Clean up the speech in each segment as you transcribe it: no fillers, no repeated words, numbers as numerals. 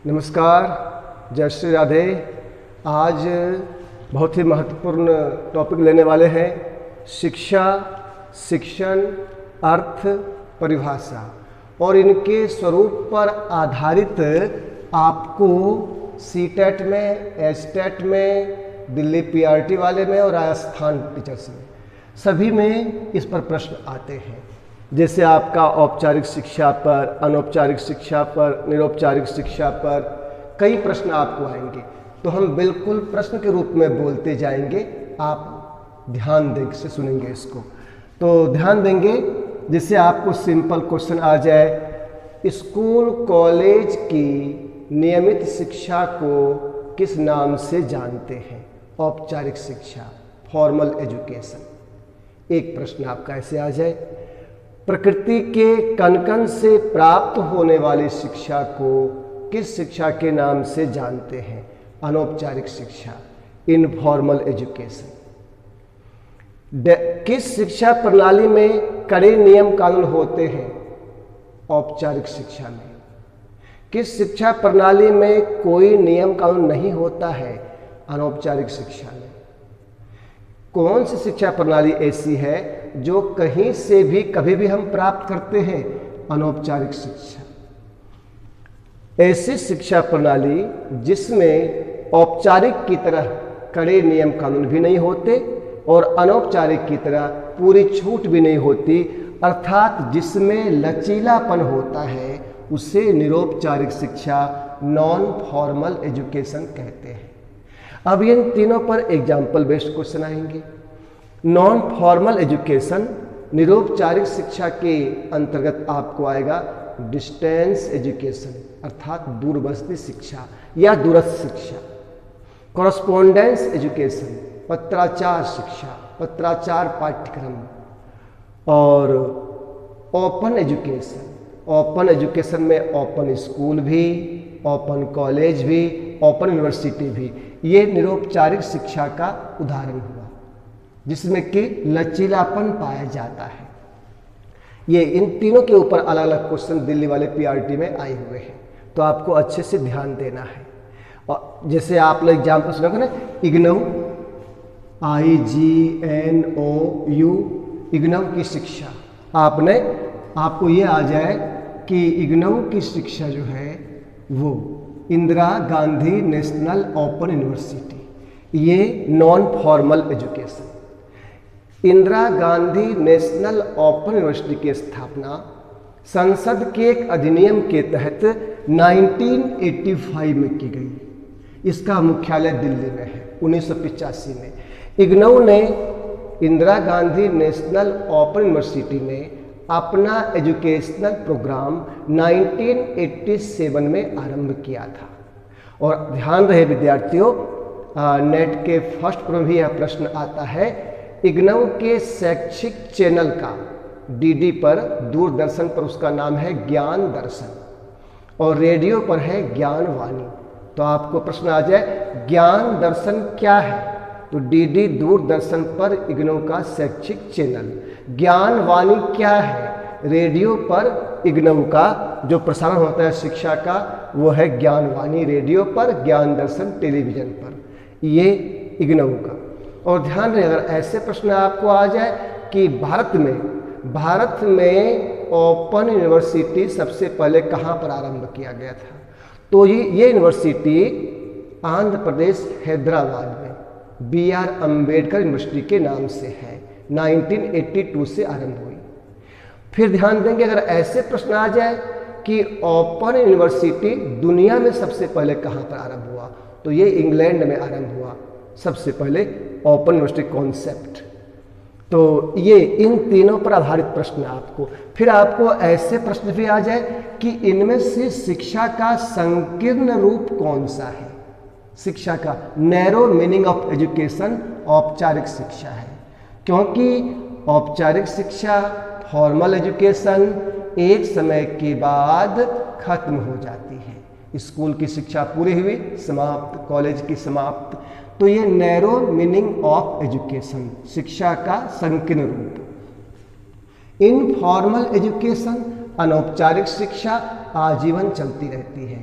नमस्कार, जय श्री राधे। आज बहुत ही महत्वपूर्ण टॉपिक लेने वाले हैं शिक्षा, शिक्षण, अर्थ, परिभाषा और इनके स्वरूप पर आधारित आपको सीटेट में, एचटेट में, दिल्ली पीआरटी वाले में और राजस्थान टीचर्स में सभी में इस पर प्रश्न आते हैं। जैसे आपका औपचारिक शिक्षा पर, अनौपचारिक शिक्षा पर, निरौपचारिक शिक्षा पर कई प्रश्न आपको आएंगे, तो हम बिल्कुल प्रश्न के रूप में बोलते जाएंगे। आप ध्यान दें से सुनेंगे इसको, तो ध्यान देंगे जिससे आपको सिंपल क्वेश्चन आ जाए। स्कूल कॉलेज की नियमित शिक्षा को किस नाम से जानते हैं? औपचारिक शिक्षा, फॉर्मल एजुकेशन। एक प्रश्न आपका ऐसे आ जाए। प्रकृति के कण कण से प्राप्त होने वाली शिक्षा को किस शिक्षा के नाम से जानते हैं? अनौपचारिक शिक्षा, इनफॉर्मल एजुकेशन। किस शिक्षा प्रणाली में कड़े नियम कानून होते हैं? औपचारिक शिक्षा में। किस शिक्षा प्रणाली में कोई नियम कानून नहीं होता है? अनौपचारिक शिक्षा में। कौन सी शिक्षा प्रणाली ऐसी है जो कहीं से भी कभी भी हम प्राप्त करते हैं? अनौपचारिक शिक्षा। ऐसी शिक्षा प्रणाली जिसमें औपचारिक की तरह कड़े नियम कानून भी नहीं होते और अनौपचारिक की तरह पूरी छूट भी नहीं होती, अर्थात जिसमें लचीलापन होता है, उसे निरौपचारिक शिक्षा, नॉन फॉर्मल एजुकेशन कहते हैं। अब इन तीनों पर एग्जाम्पल बेस्ड क्वेश्चन आएंगे। नॉन फॉर्मल एजुकेशन, निरौपचारिक शिक्षा के अंतर्गत आपको आएगा डिस्टेंस एजुकेशन, अर्थात दूरबस्ती शिक्षा या दूरस्थ शिक्षा। कॉरस्पॉन्डेंस एजुकेशन, पत्राचार शिक्षा, पत्राचार पाठ्यक्रम। और ओपन एजुकेशन, ओपन एजुकेशन में ओपन स्कूल भी, ओपन कॉलेज भी, ओपन यूनिवर्सिटी भी, ये निरौपचारिक शिक्षा का उदाहरण हुआ जिसमें कि लचीलापन पाया जाता है। ये इन तीनों के ऊपर अलग अलग क्वेश्चन दिल्ली वाले पीआरटी में आए हुए हैं, तो आपको अच्छे से ध्यान देना है। और जैसे आप लोग एग्जाम्पल सुनोगे ना, इग्नऊ, IGNOU, इग्नऊ की शिक्षा, आपको ये आ जाए कि इग्नऊ की शिक्षा जो है वो Indira Gandhi national open university, ये non formal education. Indira Gandhi national open university की स्थापना संसद के एक अधिनियम के तहत 1985 में की गई। इसका मुख्यालय दिल्ली में है। 1985 में इग्नऊ ने Indira Gandhi national open university में अपना एजुकेशनल प्रोग्राम 1987 में आरंभ किया था। और ध्यान रहे विद्यार्थियों, नेट के फर्स्ट पर भी यह प्रश्न आता है। इग्नऊ के शैक्षिक चैनल का डीडी पर, दूरदर्शन पर उसका नाम है ज्ञान दर्शन और रेडियो पर है ज्ञान वाणी। तो आपको प्रश्न आ जाए ज्ञान दर्शन क्या है? तो डीडी दूरदर्शन पर इग्नू का शैक्षिक चैनल। ज्ञान वाणी क्या है? रेडियो पर इग्नू का जो प्रसारण होता है शिक्षा का, वो है ज्ञान वाणी रेडियो पर, ज्ञान दर्शन टेलीविजन पर, ये इग्नू का। और ध्यान रहे, अगर ऐसे प्रश्न आपको आ जाए कि भारत में ओपन यूनिवर्सिटी सबसे पहले कहाँ पर आरंभ किया गया था, तो ये यूनिवर्सिटी आंध्र प्रदेश हैदराबाद में BR अम्बेडकर यूनिवर्सिटी के नाम से है। 1982 से आरंभ हुई। फिर ध्यान देंगे, अगर ऐसे प्रश्न आ जाए कि ओपन यूनिवर्सिटी दुनिया में सबसे पहले कहाँ पर आरंभ हुआ, तो ये इंग्लैंड में आरंभ हुआ सबसे पहले ओपन यूनिवर्सिटी कॉन्सेप्ट। तो ये इन तीनों पर आधारित प्रश्न आपको। फिर आपको ऐसे प्रश्न भी आ जाए कि इनमें से शिक्षा का संकीर्ण रूप कौन सा है? शिक्षा का नैरो मीनिंग ऑफ एजुकेशन औपचारिक शिक्षा है, क्योंकि औपचारिक शिक्षा, फॉर्मल एजुकेशन एक समय के बाद खत्म हो जाती है। स्कूल की शिक्षा पूरी हुई, समाप्त, कॉलेज की समाप्त। तो ये नैरो मीनिंग ऑफ एजुकेशन, शिक्षा का संकीर्ण रूप। इनफॉर्मल एजुकेशन, अनौपचारिक शिक्षा आजीवन चलती रहती है।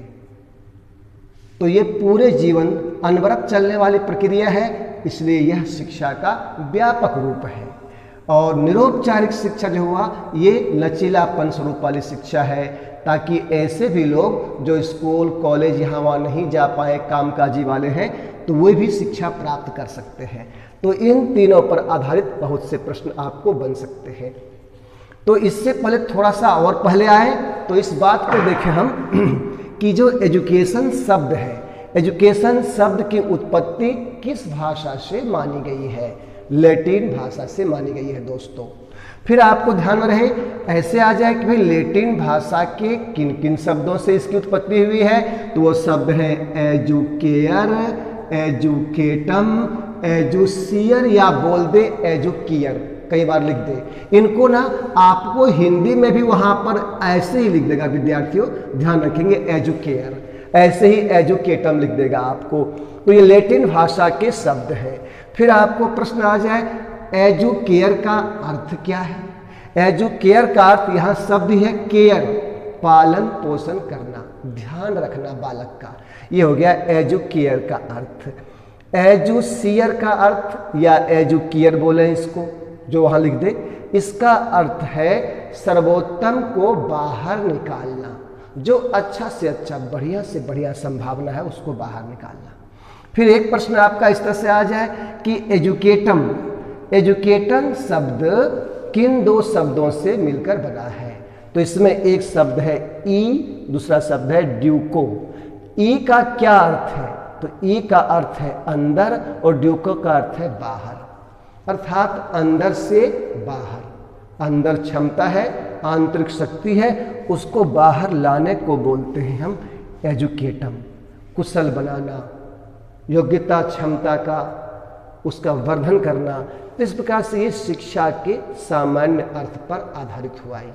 तो ये पूरे जीवन अनवरत चलने वाली प्रक्रिया है, इसलिए यह शिक्षा का व्यापक रूप है। और निरौपचारिक शिक्षा जो हुआ ये लचीलापन स्वरूप वाली शिक्षा है, ताकि ऐसे भी लोग जो स्कूल कॉलेज यहाँ वहाँ नहीं जा पाए, कामकाजी वाले हैं, तो वे भी शिक्षा प्राप्त कर सकते हैं। तो इन तीनों पर आधारित बहुत से प्रश्न आपको बन सकते हैं। तो इससे पहले थोड़ा सा और पहले आए तो इस बात को देखें हम कि जो एजुकेशन शब्द है, एजुकेशन शब्द की उत्पत्ति किस भाषा से मानी गई है? लैटिन भाषा से मानी गई है दोस्तों। फिर आपको ध्यान में रहे, ऐसे आ जाए कि भाई लैटिन भाषा के किन किन शब्दों से इसकी उत्पत्ति हुई है, तो वो शब्द है एजुकेयर, एजुकेटम, एजुसियर या बोल दे एजुकियर, कई बार लिख दे। इनको ना आपको हिंदी में भी वहाँ पर ऐसे ही लिख देगा विद्यार्थियों, ध्यान रखेंगे, एजुकेयर, ऐसे ही एजुकेटम लिख देगा आपको। तो ये लैटिन भाषा के शब्द है। फिर आपको प्रश्न आ जाए एजुकेयर का अर्थ क्या है? एजुकेयर का अर्थ यहाँ शब्द है केयर, पालन पोषण करना, ध्यान रखना बालक का, ये हो गया एजुकेयर का अर्थ। एजुसियर का अर्थ या एजुकियर बोले इसको, जो वहाँ लिख दे, इसका अर्थ है सर्वोत्तम को बाहर निकालना, जो अच्छा से अच्छा बढ़िया से बढ़िया संभावना है उसको बाहर निकालना। फिर एक प्रश्न आपका इस तरह से आ जाए कि एजुकेटम, एजुकेटन शब्द किन दो शब्दों से मिलकर बना है? तो इसमें एक शब्द है ई, दूसरा शब्द है ड्यूको। ई का क्या अर्थ है? तो ई का अर्थ है अंदर और ड्यूको का अर्थ है बाहर, अर्थात अंदर से बाहर। अंदर क्षमता है, आंतरिक शक्ति है, उसको बाहर लाने को बोलते हैं हम एजुकेटम। कुशल बनाना, योग्यता क्षमता का उसका वर्धन करना। तो इस प्रकार से ये शिक्षा के सामान्य अर्थ पर आधारित हुआ है।